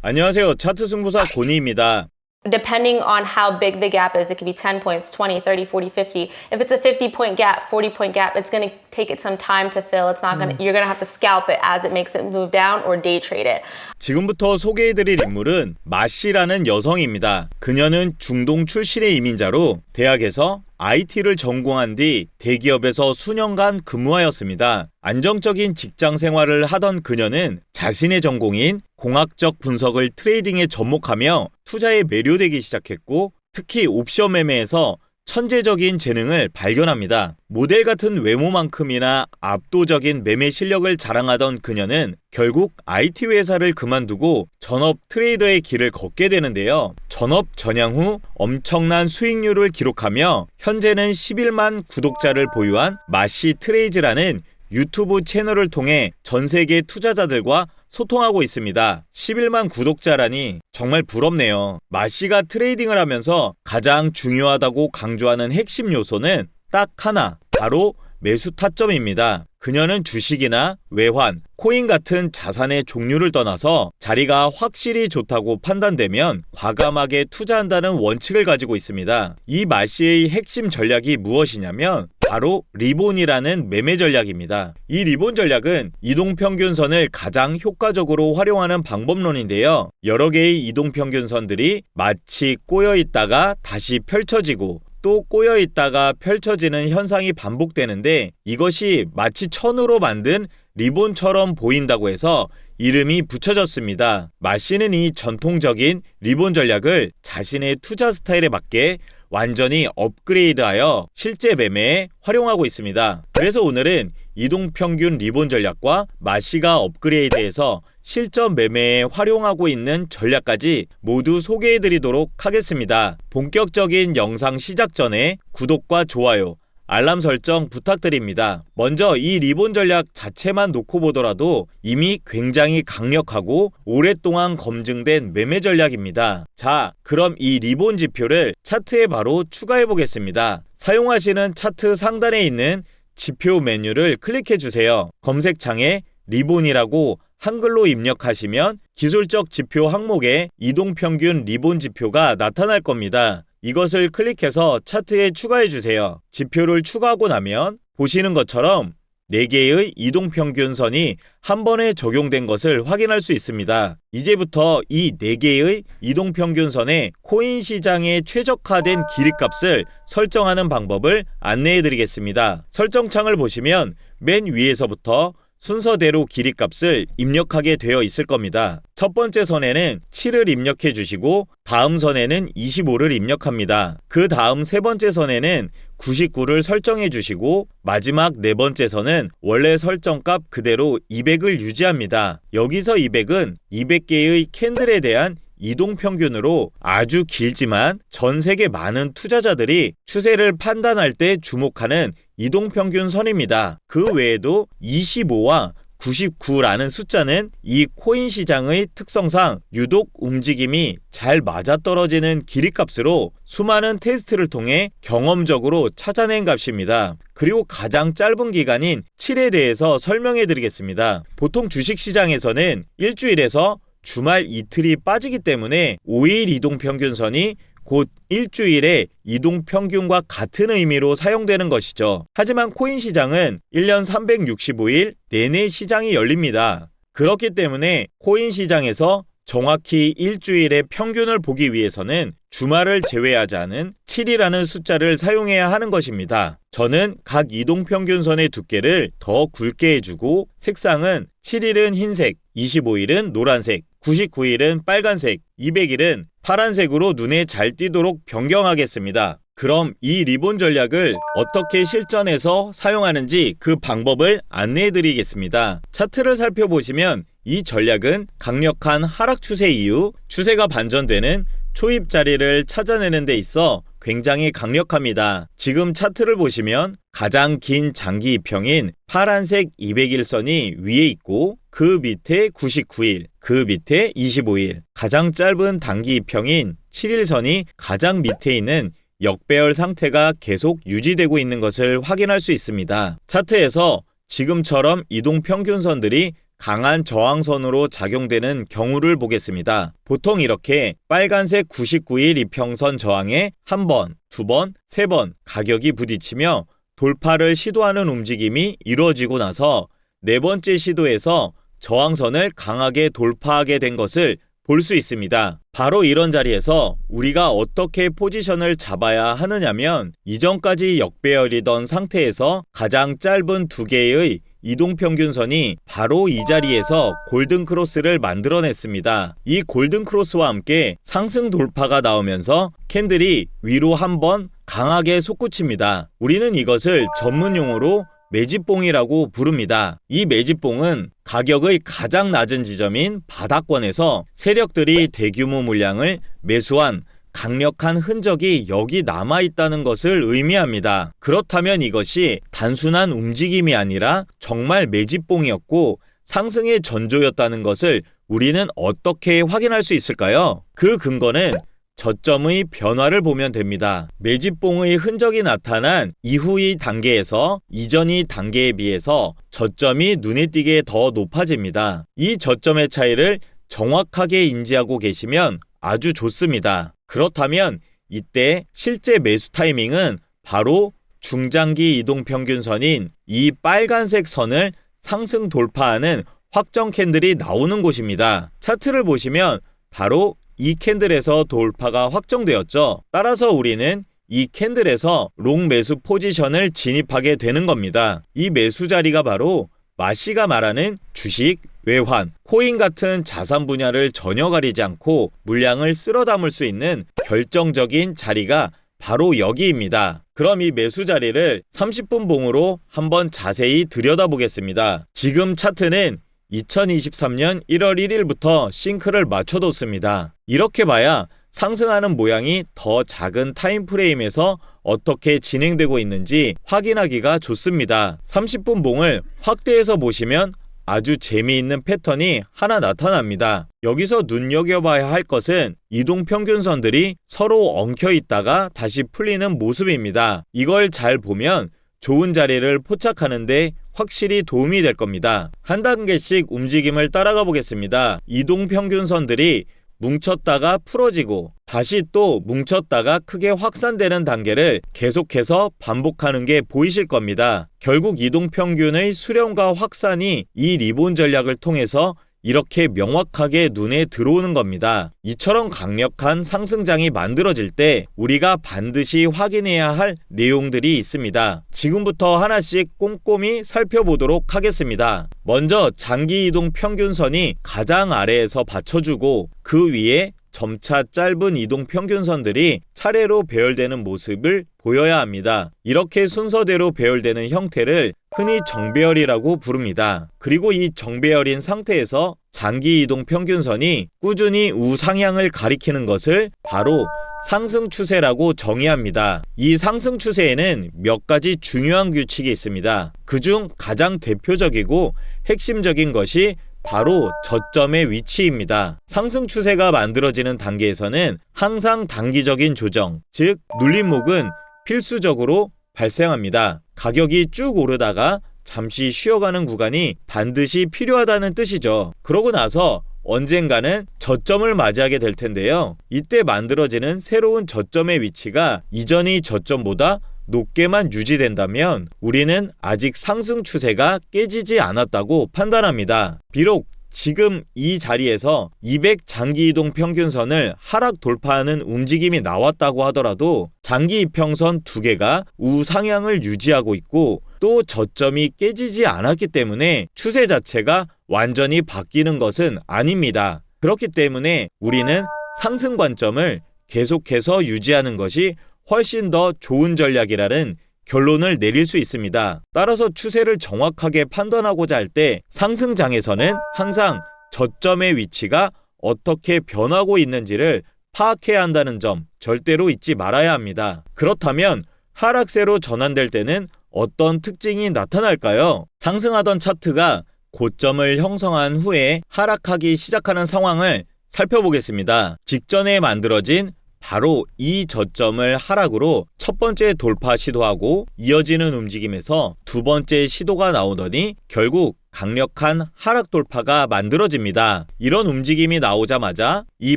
안녕하세요. 차트 승부사 고니입니다. Depending on how big the gap is, it could be 10 points, 20, 30, 40, 50. If it's a 50-point gap, 40-point gap, it's going to take it some time to fill. It's not going to, you're going to have to scalp it as it makes it move down or day trade it. 지금부터 소개해드릴 인물은 마씨라는 여성입니다. 그녀는 중동 출신의 이민자로 대학에서 IT를 전공한 뒤 대기업에서 수년간 근무하였습니다. 안정적인 직장 생활을 하던 그녀는 자신의 전공인 공학적 분석을 트레이딩에 접목하며 투자에 매료되기 시작했고, 특히 옵션 매매에서 천재적인 재능을 발견합니다. 모델 같은 외모만큼이나 압도적인 매매 실력을 자랑하던 그녀는 결국 IT 회사를 그만두고 전업 트레이더의 길을 걷게 되는데요. 전업 전향 후 엄청난 수익률을 기록하며 현재는 11만 구독자를 보유한 마씨 트레이즈라는 유튜브 채널을 통해 전 세계 투자자들과 소통하고 있습니다. 11만 구독자라니 정말 부럽네요. 마씨가 트레이딩을 하면서 가장 중요하다고 강조하는 핵심 요소는 딱 하나, 바로 매수 타점입니다. 그녀는 주식이나 외환, 코인 같은 자산의 종류를 떠나서 자리가 확실히 좋다고 판단되면 과감하게 투자한다는 원칙을 가지고 있습니다. 이 마씨의 핵심 전략이 무엇이냐면 바로 리본이라는 매매 전략입니다. 이 리본 전략은 이동평균선을 가장 효과적으로 활용하는 방법론인데요. 여러 개의 이동평균선들이 마치 꼬여 있다가 다시 펼쳐지고 또 꼬여 있다가 펼쳐지는 현상이 반복되는데, 이것이 마치 천으로 만든 리본처럼 보인다고 해서 이름이 붙여졌습니다. 마씨는 이 전통적인 리본 전략을 자신의 투자 스타일에 맞게 완전히 업그레이드하여 실제 매매에 활용하고 있습니다. 그래서 오늘은 이동평균 리본 전략과 마씨가 업그레이드해서 실전 매매에 활용하고 있는 전략까지 모두 소개해드리도록 하겠습니다. 본격적인 영상 시작 전에 구독과 좋아요, 알람 설정 부탁드립니다. 먼저 이 리본 전략 자체만 놓고 보더라도 이미 굉장히 강력하고 오랫동안 검증된 매매 전략입니다. 자, 그럼 이 리본 지표를 차트에 바로 추가해 보겠습니다. 사용하시는 차트 상단에 있는 지표 메뉴를 클릭해 주세요. 검색창에 리본이라고 한글로 입력하시면 기술적 지표 항목에 이동평균 리본 지표가 나타날 겁니다. 이것을 클릭해서 차트에 추가해 주세요. 지표를 추가하고 나면 보시는 것처럼 4개의 이동평균선이 한 번에 적용된 것을 확인할 수 있습니다. 이제부터 이 4개의 이동평균선의 코인 시장에 최적화된 길이값을 설정하는 방법을 안내해 드리겠습니다. 설정창을 보시면 맨 위에서부터 순서대로 길이값을 입력하게 되어 있을 겁니다. 첫 번째 선에는 7을 입력해 주시고 다음 선에는 25를 입력합니다. 그 다음 세 번째 선에는 99를 설정해 주시고 마지막 네 번째 선은 원래 설정값 그대로 200을 유지합니다. 여기서 200은 200개의 캔들에 대한 이동평균으로 아주 길지만 전 세계 많은 투자자들이 추세를 판단할 때 주목하는 이동평균 선입니다. 그 외에도 25와 99라는 숫자는 이 코인 시장의 특성상 유독 움직임이 잘 맞아떨어지는 길이값으로 수많은 테스트를 통해 경험적으로 찾아낸 값입니다. 그리고 가장 짧은 기간인 7에 대해서 설명해 드리겠습니다. 보통 주식시장에서는 일주일에서 주말 이틀이 빠지기 때문에 5일 이동평균선이 곧 일주일의 이동평균과 같은 의미로 사용되는 것이죠. 하지만 코인 시장은 1년 365일 내내 시장이 열립니다. 그렇기 때문에 코인 시장에서 정확히 일주일의 평균을 보기 위해서는 주말을 제외하지 않은 7이라는 숫자를 사용해야 하는 것입니다. 저는 각 이동평균선의 두께를 더 굵게 해주고 색상은 7일은 흰색, 25일은 노란색, 99일은 빨간색, 200일은 파란색으로 눈에 잘 띄도록 변경하겠습니다. 그럼 이 리본 전략을 어떻게 실전에서 사용하는지 그 방법을 안내해 드리겠습니다. 차트를 살펴보시면 이 전략은 강력한 하락 추세 이후 추세가 반전되는 초입 자리를 찾아내는 데 있어 굉장히 강력합니다. 지금 차트를 보시면 가장 긴 장기 이평인 파란색 200일선이 위에 있고 그 밑에 99일, 그 밑에 25일, 가장 짧은 단기 이평인 7일선이 가장 밑에 있는 역배열 상태가 계속 유지되고 있는 것을 확인할 수 있습니다. 차트에서 지금처럼 이동평균선들이 강한 저항선으로 작용되는 경우를 보겠습니다. 보통 이렇게 빨간색 99일 이평선 저항에 한 번, 두 번, 세 번 가격이 부딪히며 돌파를 시도하는 움직임이 이루어지고 나서 네 번째 시도에서 저항선을 강하게 돌파하게 된 것을 볼 수 있습니다. 바로 이런 자리에서 우리가 어떻게 포지션을 잡아야 하느냐면 이전까지 역배열이던 상태에서 가장 짧은 두 개의 이동평균선이 바로 이 자리에서 골든크로스를 만들어냈습니다. 이 골든크로스와 함께 상승 돌파가 나오면서 캔들이 위로 한번 강하게 솟구칩니다. 우리는 이것을 전문용어로 매집봉이라고 부릅니다. 이 매집봉은 가격의 가장 낮은 지점인 바닥권에서 세력들이 대규모 물량을 매수한 강력한 흔적이 여기 남아있다는 것을 의미합니다. 그렇다면 이것이 단순한 움직임이 아니라 정말 매집봉이었고 상승의 전조였다는 것을 우리는 어떻게 확인할 수 있을까요? 그 근거는 저점의 변화를 보면 됩니다. 매집봉의 흔적이 나타난 이후의 단계에서 이전의 단계에 비해서 저점이 눈에 띄게 더 높아집니다. 이 저점의 차이를 정확하게 인지하고 계시면 아주 좋습니다. 그렇다면 이때 실제 매수 타이밍은 바로 중장기 이동평균선인 이 빨간색 선을 상승 돌파하는 확정 캔들이 나오는 곳입니다. 차트를 보시면 바로 이 캔들에서 돌파가 확정되었죠. 따라서 우리는 이 캔들에서 롱 매수 포지션을 진입하게 되는 겁니다. 이 매수 자리가 바로 마씨가 말하는 주식, 외환, 코인 같은 자산 분야를 전혀 가리지 않고 물량을 쓸어 담을 수 있는 결정적인 자리가 바로 여기입니다. 그럼 이 매수 자리를 30분 봉으로 한번 자세히 들여다보겠습니다. 지금 차트는 2023년 1월 1일부터 싱크를 맞춰뒀습니다. 이렇게 봐야 상승하는 모양이 더 작은 타임프레임에서 어떻게 진행되고 있는지 확인하기가 좋습니다. 30분 봉을 확대해서 보시면 아주 재미있는 패턴이 하나 나타납니다. 여기서 눈여겨봐야 할 것은 이동평균선들이 서로 엉켜 있다가 다시 풀리는 모습입니다. 이걸 잘 보면 좋은 자리를 포착하는데 확실히 도움이 될 겁니다. 한 단계씩 움직임을 따라가 보겠습니다. 이동평균선들이 뭉쳤다가 풀어지고 다시 또 뭉쳤다가 크게 확산되는 단계를 계속해서 반복하는 게 보이실 겁니다. 결국 이동평균의 수렴과 확산이 이 리본 전략을 통해서 이렇게 명확하게 눈에 들어오는 겁니다. 이처럼 강력한 상승장이 만들어질 때 우리가 반드시 확인해야 할 내용들이 있습니다. 지금부터 하나씩 꼼꼼히 살펴보도록 하겠습니다. 먼저 장기 이동 평균선이 가장 아래에서 받쳐주고 그 위에 점차 짧은 이동 평균선들이 차례로 배열되는 모습을 보여야 합니다. 이렇게 순서대로 배열되는 형태를 흔히 정배열이라고 부릅니다. 그리고 이 정배열인 상태에서 장기 이동 평균선이 꾸준히 우상향을 가리키는 것을 바로 상승 추세라고 정의합니다. 이 상승 추세에는 몇 가지 중요한 규칙이 있습니다. 그중 가장 대표적이고 핵심적인 것이 바로 저점의 위치입니다. 상승 추세가 만들어지는 단계에서는 항상 단기적인 조정, 즉 눌림목은 필수적으로 발생합니다. 가격이 쭉 오르다가 잠시 쉬어가는 구간이 반드시 필요하다는 뜻이죠. 그러고 나서 언젠가는 저점을 맞이하게 될 텐데요. 이때 만들어지는 새로운 저점의 위치가 이전의 저점보다 높게만 유지된다면 우리는 아직 상승 추세가 깨지지 않았다고 판단합니다. 비록 지금 이 자리에서 200 장기 이동 평균선을 하락 돌파하는 움직임이 나왔다고 하더라도 장기 이평선 두 개가 우상향을 유지하고 있고 또 저점이 깨지지 않았기 때문에 추세 자체가 완전히 바뀌는 것은 아닙니다. 그렇기 때문에 우리는 상승 관점을 계속해서 유지하는 것이 훨씬 더 좋은 전략이라는 결론을 내릴 수 있습니다. 따라서 추세를 정확하게 판단하고자 할 때 상승장에서는 항상 저점의 위치가 어떻게 변하고 있는지를 파악해야 한다는 점 절대로 잊지 말아야 합니다. 그렇다면 하락세로 전환될 때는 어떤 특징이 나타날까요? 상승하던 차트가 고점을 형성한 후에 하락하기 시작하는 상황을 살펴보겠습니다. 직전에 만들어진 바로 이 저점을 하락으로 첫 번째 돌파 시도하고 이어지는 움직임에서 두 번째 시도가 나오더니 결국 강력한 하락 돌파가 만들어집니다. 이런 움직임이 나오자마자 이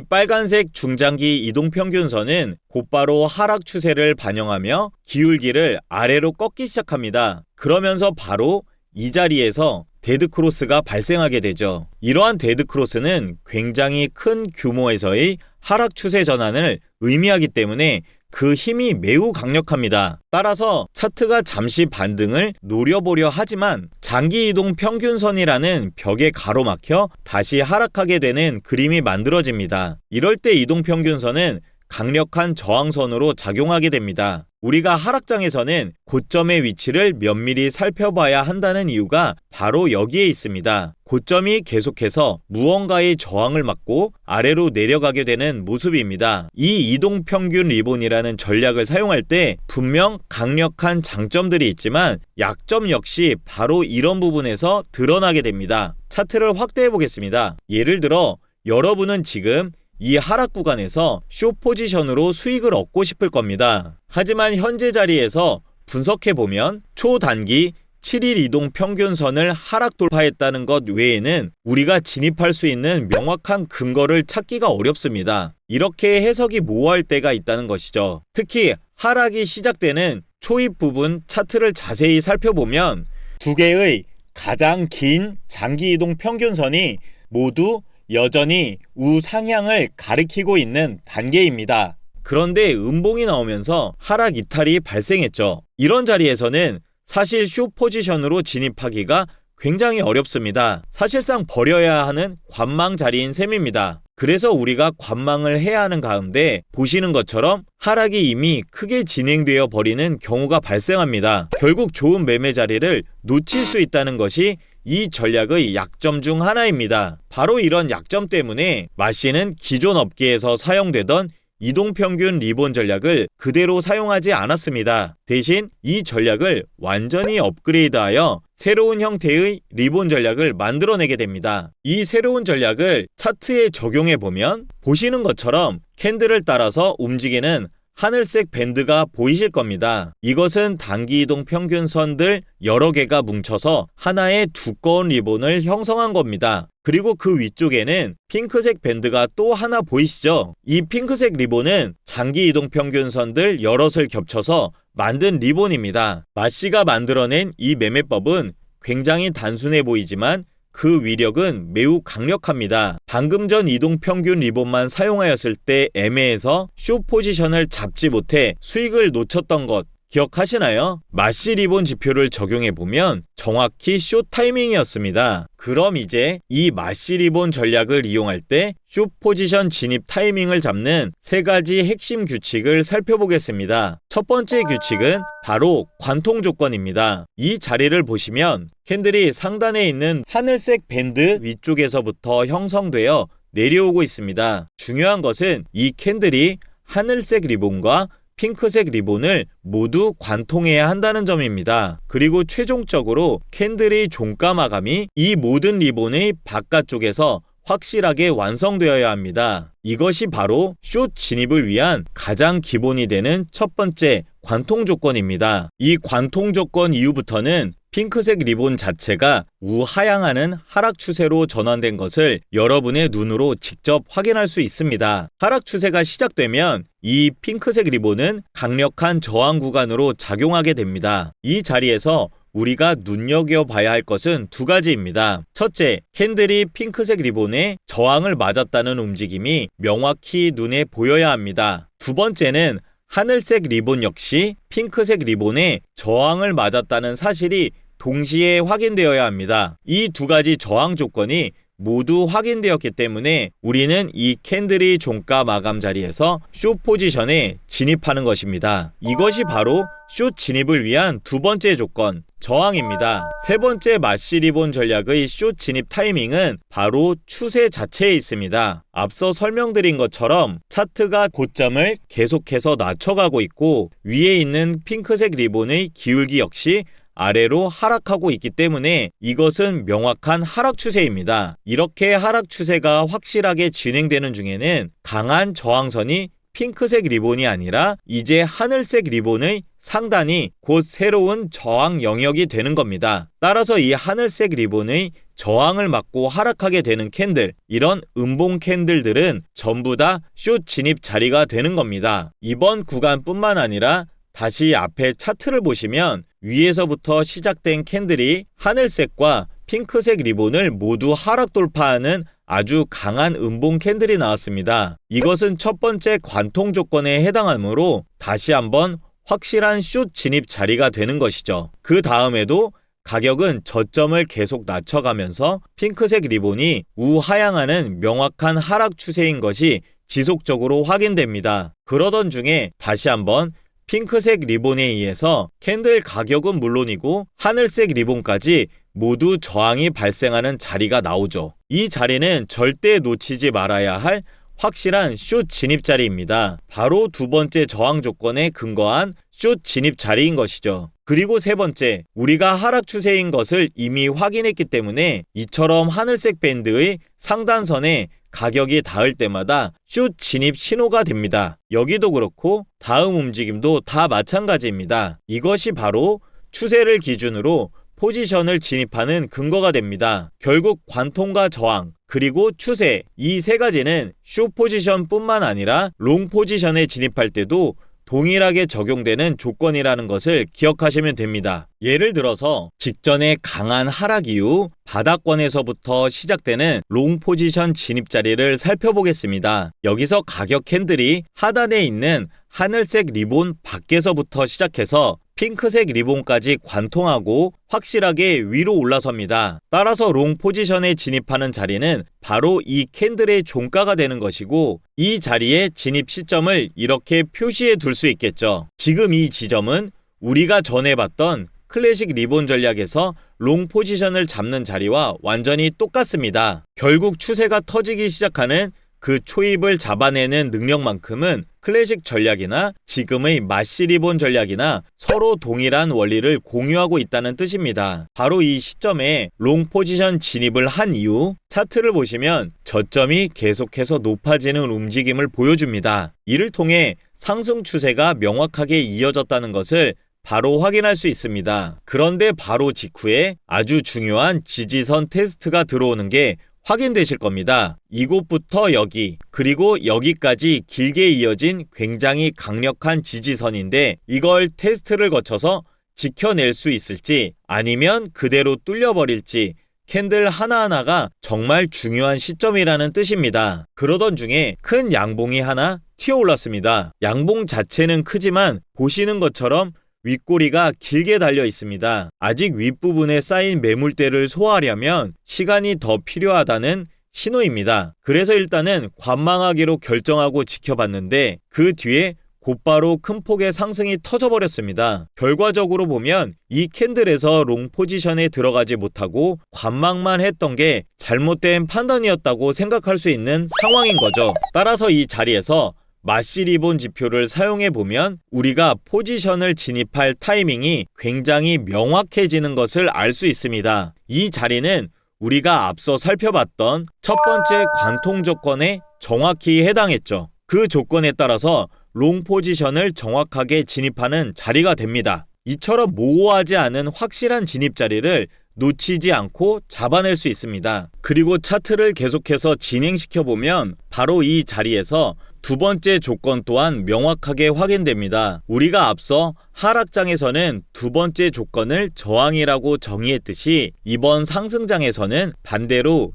빨간색 중장기 이동평균선은 곧바로 하락 추세를 반영하며 기울기를 아래로 꺾기 시작합니다. 그러면서 바로 이 자리에서 데드크로스가 발생하게 되죠. 이러한 데드크로스는 굉장히 큰 규모에서의 하락 추세 전환을 의미하기 때문에 그 힘이 매우 강력합니다. 따라서 차트가 잠시 반등을 노려보려 하지만 장기 이동 평균선이라는 벽에 가로막혀 다시 하락하게 되는 그림이 만들어집니다. 이럴 때 이동 평균선은 강력한 저항선으로 작용하게 됩니다. 우리가 하락장에서는 고점의 위치를 면밀히 살펴봐야 한다는 이유가 바로 여기에 있습니다. 고점이 계속해서 무언가의 저항을 맞고 아래로 내려가게 되는 모습입니다. 이 이동평균 리본이라는 전략을 사용할 때 분명 강력한 장점들이 있지만 약점 역시 바로 이런 부분에서 드러나게 됩니다. 차트를 확대해 보겠습니다. 예를 들어 여러분은 지금 이 하락 구간에서 숏 포지션으로 수익을 얻고 싶을 겁니다. 하지만 현재 자리에서 분석해보면 초단기 7일 이동 평균선을 하락 돌파했다는 것 외에는 우리가 진입할 수 있는 명확한 근거를 찾기가 어렵습니다. 이렇게 해석이 모호할 때가 있다는 것이죠. 특히 하락이 시작되는 초입 부분 차트를 자세히 살펴보면 두 개의 가장 긴 장기 이동 평균선이 모두 여전히 우상향을 가리키고 있는 단계입니다. 그런데 음봉이 나오면서 하락 이탈이 발생했죠. 이런 자리에서는 사실 숏 포지션으로 진입하기가 굉장히 어렵습니다. 사실상 버려야 하는 관망 자리인 셈입니다. 그래서 우리가 관망을 해야 하는 가운데 보시는 것처럼 하락이 이미 크게 진행되어 버리는 경우가 발생합니다. 결국 좋은 매매 자리를 놓칠 수 있다는 것이 이 전략의 약점 중 하나입니다. 바로 이런 약점 때문에 마씨는 기존 업계에서 사용되던 이동평균 리본 전략을 그대로 사용하지 않았습니다. 대신 이 전략을 완전히 업그레이드하여 새로운 형태의 리본 전략을 만들어내게 됩니다. 이 새로운 전략을 차트에 적용해보면 보시는 것처럼 캔들을 따라서 움직이는 하늘색 밴드가 보이실 겁니다. 이것은 단기 이동 평균선들 여러 개가 뭉쳐서 하나의 두꺼운 리본을 형성한 겁니다. 그리고 그 위쪽에는 핑크색 밴드가 또 하나 보이시죠? 이 핑크색 리본은 장기 이동 평균선들 여럿을 겹쳐서 만든 리본입니다. 마씨가 만들어낸 이 매매법은 굉장히 단순해 보이지만 그 위력은 매우 강력합니다. 방금 전 이동평균 리본만 사용하였을 때 애매해서 숏 포지션을 잡지 못해 수익을 놓쳤던 것 기억하시나요? 마씨 리본 지표를 적용해보면 정확히 숏 타이밍이었습니다. 그럼 이제 이 마씨 리본 전략을 이용할 때 숏 포지션 진입 타이밍을 잡는 세 가지 핵심 규칙을 살펴보겠습니다. 첫 번째 규칙은 바로 관통 조건입니다. 이 자리를 보시면 캔들이 상단에 있는 하늘색 밴드 위쪽에서부터 형성되어 내려오고 있습니다. 중요한 것은 이 캔들이 하늘색 리본과 핑크색 리본을 모두 관통해야 한다는 점입니다. 그리고 최종적으로 캔들의 종가 마감이 이 모든 리본의 바깥쪽에서 확실하게 완성되어야 합니다. 이것이 바로 숏 진입을 위한 가장 기본이 되는 첫 번째 관통 조건입니다. 이 관통 조건 이후부터는 핑크색 리본 자체가 우하향하는 하락 추세로 전환된 것을 여러분의 눈으로 직접 확인할 수 있습니다. 하락 추세가 시작되면 이 핑크색 리본은 강력한 저항 구간으로 작용하게 됩니다. 이 자리에서 우리가 눈여겨봐야 할 것은 두 가지입니다. 첫째, 캔들이 핑크색 리본에 저항을 맞았다는 움직임이 명확히 눈에 보여야 합니다. 두 번째는 하늘색 리본 역시 핑크색 리본에 저항을 맞았다는 사실이 동시에 확인되어야 합니다. 이 두 가지 저항 조건이 모두 확인되었기 때문에 우리는 이 캔들의 종가 마감 자리에서 숏 포지션에 진입하는 것입니다. 이것이 바로 숏 진입을 위한 두 번째 조건, 저항입니다. 세 번째 마씨 리본 전략의 숏 진입 타이밍은 바로 추세 자체에 있습니다. 앞서 설명드린 것처럼 차트가 고점을 계속해서 낮춰가고 있고 위에 있는 핑크색 리본의 기울기 역시 아래로 하락하고 있기 때문에 이것은 명확한 하락 추세입니다. 이렇게 하락 추세가 확실하게 진행되는 중에는 강한 저항선이 핑크색 리본이 아니라 이제 하늘색 리본의 상단이 곧 새로운 저항 영역이 되는 겁니다. 따라서 이 하늘색 리본의 저항을 막고 하락하게 되는 캔들, 이런 음봉 캔들들은 전부 다 숏 진입 자리가 되는 겁니다. 이번 구간뿐만 아니라 다시 앞에 차트를 보시면 위에서부터 시작된 캔들이 하늘색과 핑크색 리본을 모두 하락 돌파하는 아주 강한 음봉 캔들이 나왔습니다. 이것은 첫 번째 관통 조건에 해당하므로 다시 한번 확실한 숏 진입 자리가 되는 것이죠. 그 다음에도 가격은 저점을 계속 낮춰가면서 핑크색 리본이 우하향하는 명확한 하락 추세인 것이 지속적으로 확인됩니다. 그러던 중에 다시 한번 핑크색 리본에 의해서 캔들 가격은 물론이고 하늘색 리본까지 모두 저항이 발생하는 자리가 나오죠. 이 자리는 절대 놓치지 말아야 할 확실한 숏 진입 자리입니다. 바로 두 번째 저항 조건에 근거한 숏 진입 자리인 것이죠. 그리고 세 번째, 우리가 하락 추세인 것을 이미 확인했기 때문에 이처럼 하늘색 밴드의 상단선에 가격이 닿을 때마다 숏 진입 신호가 됩니다. 여기도 그렇고 다음 움직임도 다 마찬가지입니다. 이것이 바로 추세를 기준으로 포지션을 진입하는 근거가 됩니다. 결국 관통과 저항, 그리고 추세, 이 세 가지는 숏 포지션뿐만 아니라 롱 포지션에 진입할 때도 동일하게 적용되는 조건이라는 것을 기억하시면 됩니다. 예를 들어서 직전에 강한 하락 이후 바닥권에서부터 시작되는 롱 포지션 진입 자리를 살펴보겠습니다. 여기서 가격 캔들이 하단에 있는 하늘색 리본 밖에서부터 시작해서 핑크색 리본까지 관통하고 확실하게 위로 올라섭니다. 따라서 롱 포지션에 진입하는 자리는 바로 이 캔들의 종가가 되는 것이고 이 자리의 진입 시점을 이렇게 표시해 둘 수 있겠죠. 지금 이 지점은 우리가 전에 봤던 클래식 리본 전략에서 롱 포지션을 잡는 자리와 완전히 똑같습니다. 결국 추세가 터지기 시작하는 그 초입을 잡아내는 능력만큼은 클래식 전략이나 지금의 마시 리본 전략이나 서로 동일한 원리를 공유하고 있다는 뜻입니다. 바로 이 시점에 롱 포지션 진입을 한 이후 차트를 보시면 저점이 계속해서 높아지는 움직임을 보여줍니다. 이를 통해 상승 추세가 명확하게 이어졌다는 것을 바로 확인할 수 있습니다. 그런데 바로 직후에 아주 중요한 지지선 테스트가 들어오는 게 확인되실 겁니다. 이곳부터 여기, 그리고 여기까지 길게 이어진 굉장히 강력한 지지선인데 이걸 테스트를 거쳐서 지켜낼 수 있을지 아니면 그대로 뚫려버릴지 캔들 하나하나가 정말 중요한 시점이라는 뜻입니다. 그러던 중에 큰 양봉이 하나 튀어올랐습니다. 양봉 자체는 크지만 보시는 것처럼 윗꼬리가 길게 달려 있습니다. 아직 윗부분에 쌓인 매물대를 소화하려면 시간이 더 필요하다는 신호입니다. 그래서 일단은 관망하기로 결정하고 지켜봤는데 그 뒤에 곧바로 큰 폭의 상승이 터져버렸습니다. 결과적으로 보면 이 캔들에서 롱 포지션에 들어가지 못하고 관망만 했던 게 잘못된 판단이었다고 생각할 수 있는 상황인 거죠. 따라서 이 자리에서 마시 리본 지표를 사용해 보면 우리가 포지션을 진입할 타이밍이 굉장히 명확해지는 것을 알 수 있습니다. 이 자리는 우리가 앞서 살펴봤던 첫 번째 관통 조건에 정확히 해당했죠. 그 조건에 따라서 롱 포지션을 정확하게 진입하는 자리가 됩니다. 이처럼 모호하지 않은 확실한 진입 자리를 놓치지 않고 잡아낼 수 있습니다. 그리고 차트를 계속해서 진행시켜보면 바로 이 자리에서 두 번째 조건 또한 명확하게 확인됩니다. 우리가 앞서 하락장에서는 두 번째 조건을 저항이라고 정의했듯이 이번 상승장에서는 반대로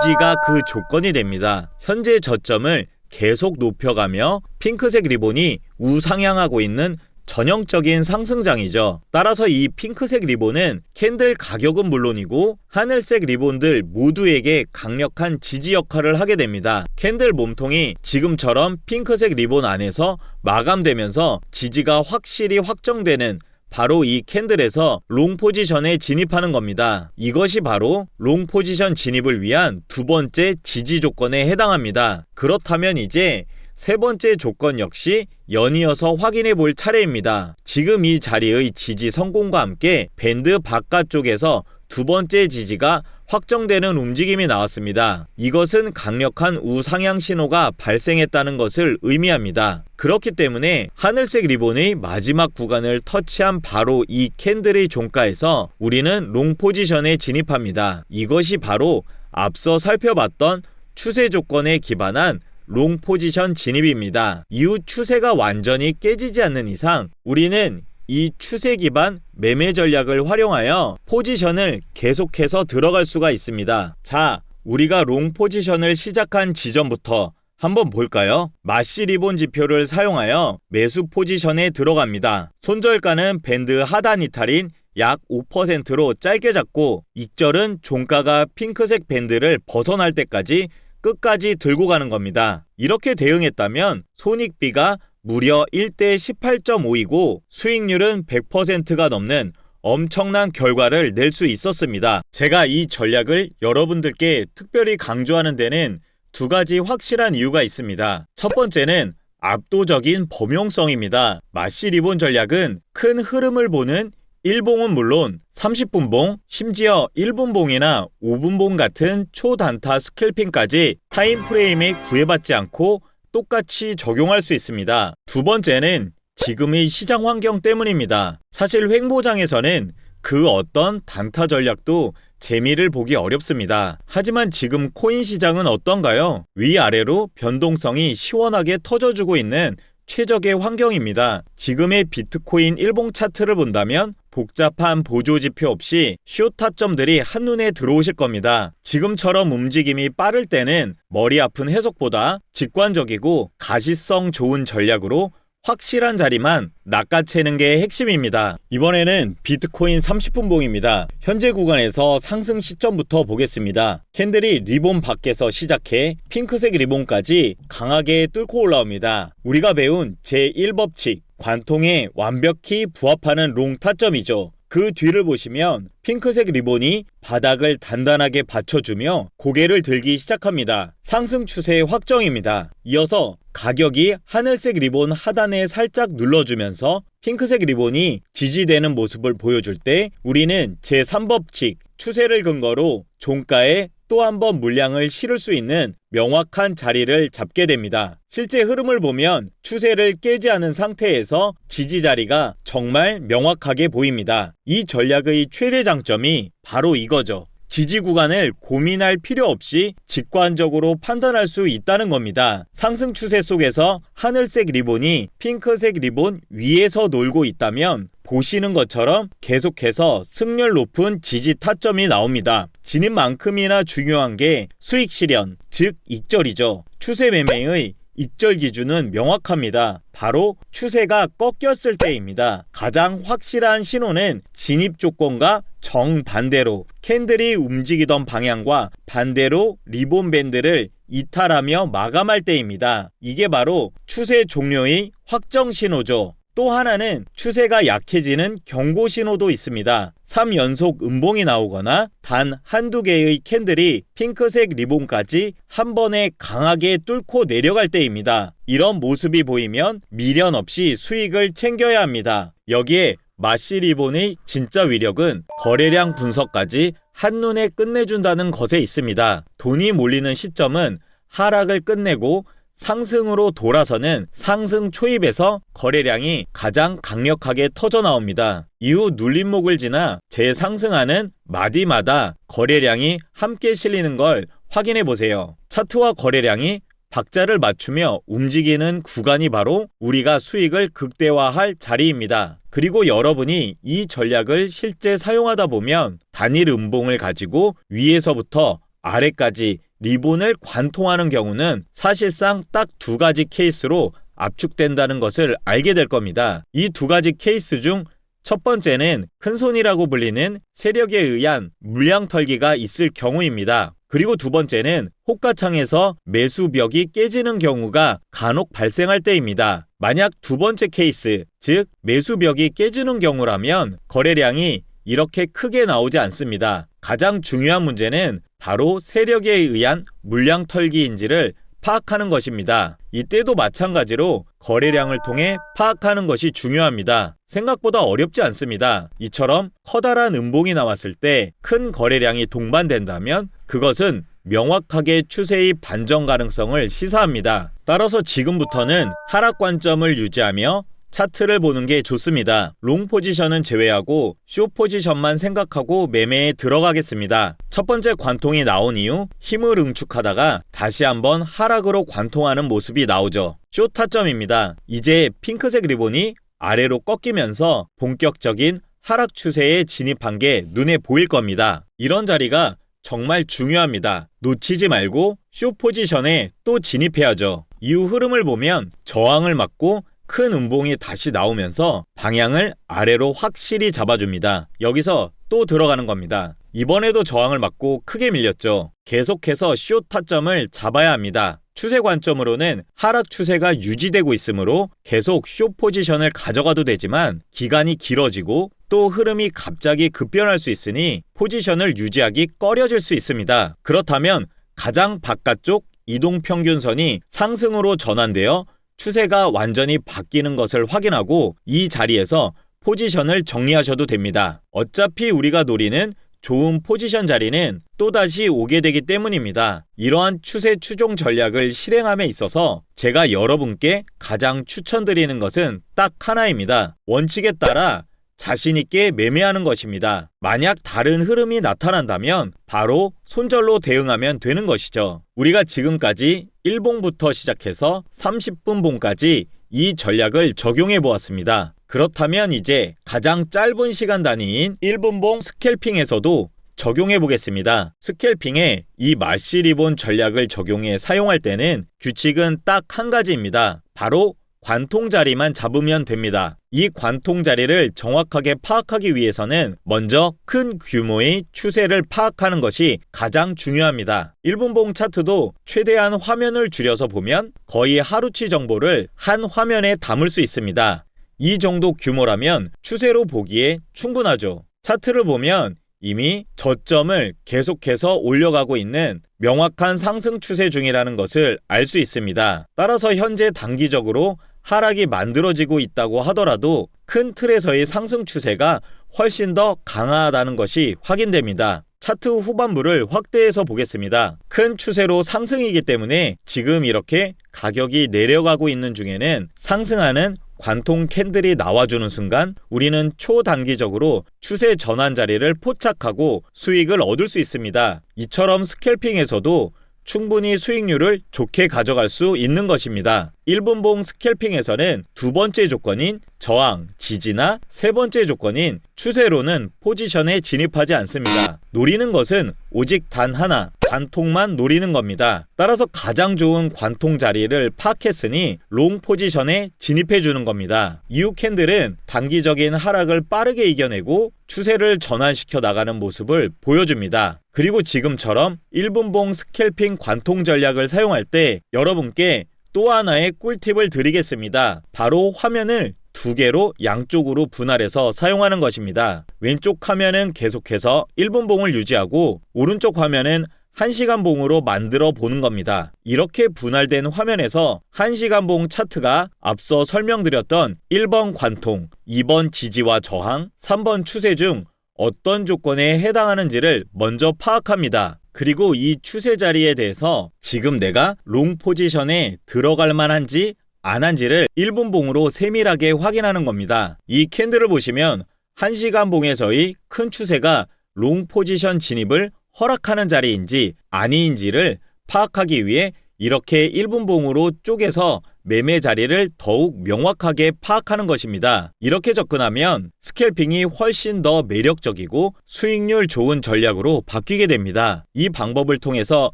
지지가 그 조건이 됩니다. 현재 저점을 계속 높여가며 핑크색 리본이 우상향하고 있는 전형적인 상승장이죠. 따라서 이 핑크색 리본은 캔들 가격은 물론이고 하늘색 리본들 모두에게 강력한 지지 역할을 하게 됩니다. 캔들 몸통이 지금처럼 핑크색 리본 안에서 마감되면서 지지가 확실히 확정되는 바로 이 캔들에서 롱 포지션에 진입하는 겁니다. 이것이 바로 롱 포지션 진입을 위한 두 번째 지지 조건에 해당합니다. 그렇다면 이제 세 번째 조건 역시 연이어서 확인해 볼 차례입니다. 지금 이 자리의 지지 성공과 함께 밴드 바깥쪽에서 두 번째 지지가 확정되는 움직임이 나왔습니다. 이것은 강력한 우상향 신호가 발생했다는 것을 의미합니다. 그렇기 때문에 하늘색 리본의 마지막 구간을 터치한 바로 이 캔들의 종가에서 우리는 롱 포지션에 진입합니다. 이것이 바로 앞서 살펴봤던 추세 조건에 기반한 롱 포지션 진입입니다. 이후 추세가 완전히 깨지지 않는 이상 우리는 이 추세 기반 매매 전략을 활용하여 포지션을 계속해서 들어갈 수가 있습니다. 자, 우리가 롱 포지션을 시작한 지점부터 한번 볼까요? 마시 리본 지표를 사용하여 매수 포지션에 들어갑니다. 손절가는 밴드 하단 이탈인 약 5%로 짧게 잡고 익절은 종가가 핑크색 밴드를 벗어날 때까지 끝까지 들고 가는 겁니다. 이렇게 대응했다면 손익비가 무려 1대 18.5이고 수익률은 100%가 넘는 엄청난 결과를 낼 수 있었습니다. 제가 이 전략을 여러분들께 특별히 강조하는 데는 두 가지 확실한 이유가 있습니다. 첫 번째는 압도적인 범용성입니다. 마시 리본 전략은 큰 흐름을 보는 1봉은 물론 30분봉, 심지어 1분봉이나 5분봉 같은 초단타 스캘핑까지 타임프레임에 구애받지 않고 똑같이 적용할 수 있습니다. 두 번째는 지금의 시장 환경 때문입니다. 사실 횡보장에서는 그 어떤 단타 전략도 재미를 보기 어렵습니다. 하지만 지금 코인 시장은 어떤가요? 위아래로 변동성이 시원하게 터져주고 있는 최적의 환경입니다. 지금의 비트코인 일봉 차트를 본다면 복잡한 보조지표 없이 숏 타점들이 한눈에 들어오실 겁니다. 지금처럼 움직임이 빠를 때는 머리 아픈 해석보다 직관적이고 가시성 좋은 전략으로 확실한 자리만 낚아채는 게 핵심입니다. 이번에는 비트코인 30분봉입니다. 현재 구간에서 상승 시점부터 보겠습니다. 캔들이 리본 밖에서 시작해 핑크색 리본까지 강하게 뚫고 올라옵니다. 우리가 배운 제1법칙, 관통에 완벽히 부합하는 롱 타점이죠. 그 뒤를 보시면 핑크색 리본이 바닥을 단단하게 받쳐주며 고개를 들기 시작합니다. 상승 추세의 확정입니다. 이어서 가격이 하늘색 리본 하단에 살짝 눌러주면서 핑크색 리본이 지지되는 모습을 보여줄 때 우리는 제3법칙, 추세를 근거로 종가에 또 한 번 물량을 실을 수 있는 명확한 자리를 잡게 됩니다. 실제 흐름을 보면 추세를 깨지 않은 상태에서 지지 자리가 정말 명확하게 보입니다. 이 전략의 최대 장점이 바로 이거죠. 지지 구간을 고민할 필요 없이 직관적으로 판단할 수 있다는 겁니다. 상승 추세 속에서 하늘색 리본이 핑크색 리본 위에서 놀고 있다면 보시는 것처럼 계속해서 승률 높은 지지 타점이 나옵니다. 진입만큼이나 중요한 게 수익 실현, 즉 익절이죠. 추세 매매의 익절 기준은 명확합니다. 바로 추세가 꺾였을 때입니다. 가장 확실한 신호는 진입 조건과 정반대로 캔들이 움직이던 방향과 반대로 리본 밴드를 이탈하며 마감할 때입니다. 이게 바로 추세 종료의 확정 신호죠. 또 하나는 추세가 약해지는 경고 신호도 있습니다. 3연속 음봉이 나오거나 단 한두 개의 캔들이 핑크색 리본까지 한 번에 강하게 뚫고 내려갈 때입니다. 이런 모습이 보이면 미련 없이 수익을 챙겨야 합니다. 여기에 마시 리본의 진짜 위력은 거래량 분석까지 한눈에 끝내준다는 것에 있습니다. 돈이 몰리는 시점은 하락을 끝내고 상승으로 돌아서는 상승 초입에서 거래량이 가장 강력하게 터져 나옵니다. 이후 눌림목을 지나 재상승하는 마디마다 거래량이 함께 실리는 걸 확인해 보세요. 차트와 거래량이 박자를 맞추며 움직이는 구간이 바로 우리가 수익을 극대화할 자리입니다. 그리고 여러분이 이 전략을 실제 사용하다 보면 단일 음봉을 가지고 위에서부터 아래까지 리본을 관통하는 경우는 사실상 딱 두 가지 케이스로 압축된다는 것을 알게 될 겁니다. 이 두 가지 케이스 중 첫 번째는 큰손이라고 불리는 세력에 의한 물량 털기가 있을 경우입니다. 그리고 두 번째는 호가창에서 매수벽이 깨지는 경우가 간혹 발생할 때입니다. 만약 두 번째 케이스, 즉 매수벽이 깨지는 경우라면 거래량이 이렇게 크게 나오지 않습니다. 가장 중요한 문제는 바로 세력에 의한 물량 털기인지를 파악하는 것입니다. 이때도 마찬가지로 거래량을 통해 파악하는 것이 중요합니다. 생각보다 어렵지 않습니다. 이처럼 커다란 음봉이 나왔을 때 큰 거래량이 동반된다면 그것은 명확하게 추세의 반전 가능성을 시사합니다. 따라서 지금부터는 하락 관점을 유지하며 차트를 보는 게 좋습니다. 롱 포지션은 제외하고 숏 포지션만 생각하고 매매에 들어가겠습니다. 첫 번째 관통이 나온 이후 힘을 응축하다가 다시 한번 하락으로 관통하는 모습이 나오죠. 숏 타점입니다. 이제 핑크색 리본이 아래로 꺾이면서 본격적인 하락 추세에 진입한 게 눈에 보일 겁니다. 이런 자리가 정말 중요합니다. 놓치지 말고 숏 포지션에 또 진입해야죠. 이후 흐름을 보면 저항을 맞고 큰 음봉이 다시 나오면서 방향을 아래로 확실히 잡아줍니다. 여기서 또 들어가는 겁니다. 이번에도 저항을 맞고 크게 밀렸죠. 계속해서 숏 타점을 잡아야 합니다. 추세 관점으로는 하락 추세가 유지되고 있으므로 계속 숏 포지션을 가져가도 되지만 기간이 길어지고 또 흐름이 갑자기 급변할 수 있으니 포지션을 유지하기 꺼려질 수 있습니다. 그렇다면 가장 바깥쪽 이동평균선이 상승으로 전환되어 추세가 완전히 바뀌는 것을 확인하고 이 자리에서 포지션을 정리하셔도 됩니다. 어차피 우리가 노리는 좋은 포지션 자리는 또다시 오게 되기 때문입니다. 이러한 추세 추종 전략을 실행함에 있어서 제가 여러분께 가장 추천드리는 것은 딱 하나입니다. 원칙에 따라 자신있게 매매하는 것입니다. 만약 다른 흐름이 나타난다면 바로 손절로 대응하면 되는 것이죠. 우리가 지금까지 1봉부터 시작해서 30분 봉까지 이 전략을 적용해 보았습니다. 그렇다면 이제 가장 짧은 시간 단위인 1분봉 스캘핑에서도 적용해 보겠습니다. 스캘핑에 이 마시 리본 전략을 적용해 사용할 때는 규칙은 딱 한 가지입니다. 바로 관통 자리만 잡으면 됩니다. 이 관통 자리를 정확하게 파악하기 위해서는 먼저 큰 규모의 추세를 파악하는 것이 가장 중요합니다. 1분봉 차트도 최대한 화면을 줄여서 보면 거의 하루치 정보를 한 화면에 담을 수 있습니다. 이 정도 규모라면 추세로 보기에 충분하죠. 차트를 보면 이미 저점을 계속해서 올려가고 있는 명확한 상승 추세 중이라는 것을 알 수 있습니다. 따라서 현재 단기적으로 하락이 만들어지고 있다고 하더라도 큰 틀에서의 상승 추세가 훨씬 더 강하다는 것이 확인됩니다. 차트 후반부를 확대해서 보겠습니다. 큰 추세로 상승이기 때문에 지금 이렇게 가격이 내려가고 있는 중에는 상승하는 관통 캔들이 나와주는 순간 우리는 초단기적으로 추세 전환 자리를 포착하고 수익을 얻을 수 있습니다. 이처럼 스캘핑에서도 충분히 수익률을 좋게 가져갈 수 있는 것입니다. 1분봉 스캘핑에서는 두 번째 조건인 저항, 지지나 세 번째 조건인 추세로는 포지션에 진입하지 않습니다. 노리는 것은 오직 단 하나, 관통만 노리는 겁니다. 따라서 가장 좋은 관통 자리를 파악했으니 롱 포지션에 진입해 주는 겁니다. 이후 캔들은 단기적인 하락을 빠르게 이겨내고 추세를 전환시켜 나가는 모습을 보여줍니다. 그리고 지금처럼 1분봉 스캘핑 관통 전략을 사용할 때 여러분께 또 하나의 꿀팁을 드리겠습니다. 바로 화면을 두 개로 양쪽으로 분할해서 사용하는 것입니다. 왼쪽 화면은 계속해서 1분봉을 유지하고 오른쪽 화면은 1시간 봉으로 만들어 보는 겁니다. 이렇게 분할된 화면에서 1시간 봉 차트가 앞서 설명드렸던 1번 관통, 2번 지지와 저항, 3번 추세 중 어떤 조건에 해당하는지를 먼저 파악합니다. 그리고 이 추세 자리에 대해서 지금 내가 롱 포지션에 들어갈 만한지 안 한지를 1분봉으로 세밀하게 확인하는 겁니다. 이 캔들을 보시면 1시간 봉에서의 큰 추세가 롱 포지션 진입을 허락하는 자리인지 아니인지를 파악하기 위해 이렇게 1분봉으로 쪼개서 매매 자리를 더욱 명확하게 파악하는 것입니다. 이렇게 접근하면 스캘핑이 훨씬 더 매력적이고 수익률 좋은 전략으로 바뀌게 됩니다. 이 방법을 통해서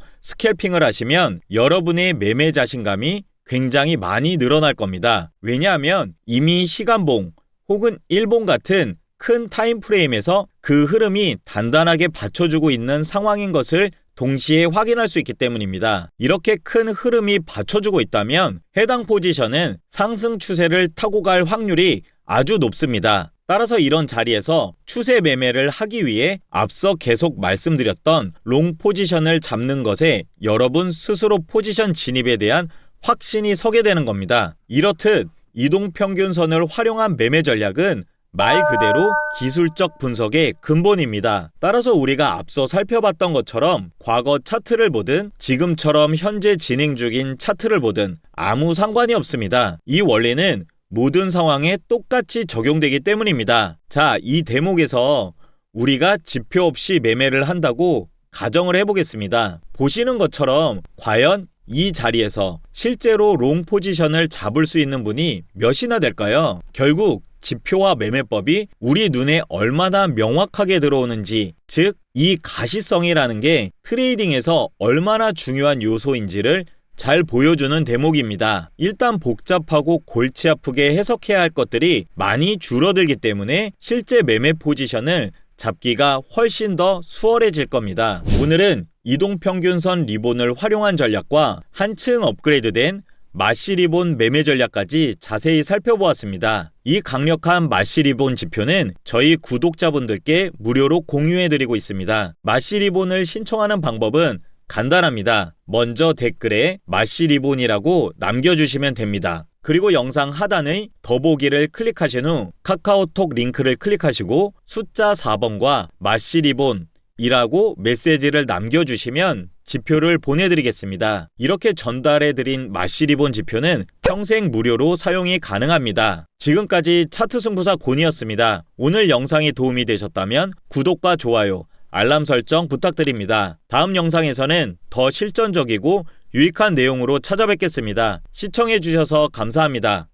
스캘핑을 하시면 여러분의 매매 자신감이 굉장히 많이 늘어날 겁니다. 왜냐하면 이미 시간봉 혹은 일봉 같은 큰 타임프레임에서 그 흐름이 단단하게 받쳐주고 있는 상황인 것을 동시에 확인할 수 있기 때문입니다. 이렇게 큰 흐름이 받쳐주고 있다면 해당 포지션은 상승 추세를 타고 갈 확률이 아주 높습니다. 따라서 이런 자리에서 추세 매매를 하기 위해 앞서 계속 말씀드렸던 롱 포지션을 잡는 것에 여러분 스스로 포지션 진입에 대한 확신이 서게 되는 겁니다. 이렇듯 이동평균선을 활용한 매매 전략은 말 그대로 기술적 분석의 근본입니다. 따라서 우리가 앞서 살펴봤던 것처럼 과거 차트를 보든 지금처럼 현재 진행 중인 차트를 보든 아무 상관이 없습니다. 이 원리는 모든 상황에 똑같이 적용되기 때문입니다. 자, 이 대목에서 우리가 지표 없이 매매를 한다고 가정을 해보겠습니다. 보시는 것처럼 과연 이 자리에서 실제로 롱 포지션을 잡을 수 있는 분이 몇이나 될까요? 결국 지표와 매매법이 우리 눈에 얼마나 명확하게 들어오는지, 즉 이 가시성이라는 게 트레이딩에서 얼마나 중요한 요소인지를 잘 보여주는 대목입니다. 일단 복잡하고 골치 아프게 해석해야 할 것들이 많이 줄어들기 때문에 실제 매매 포지션을 잡기가 훨씬 더 수월해질 겁니다. 오늘은 이동평균선 리본을 활용한 전략과 한층 업그레이드된 마시 리본 매매 전략까지 자세히 살펴보았습니다. 이 강력한 마시 리본 지표는 저희 구독자분들께 무료로 공유해드리고 있습니다. 마시 리본을 신청하는 방법은 간단합니다. 먼저 댓글에 마시 리본이라고 남겨주시면 됩니다. 그리고 영상 하단의 더보기를 클릭하신 후 카카오톡 링크를 클릭하시고 숫자 4번과 마시 리본이라고 메시지를 남겨주시면 지표를 보내드리겠습니다. 이렇게 전달해드린 마시 리본 지표는 평생 무료로 사용이 가능합니다. 지금까지 차트 승부사 곤이었습니다. 오늘 영상이 도움이 되셨다면 구독과 좋아요, 알람 설정 부탁드립니다. 다음 영상에서는 더 실전적이고 유익한 내용으로 찾아뵙겠습니다. 시청해주셔서 감사합니다.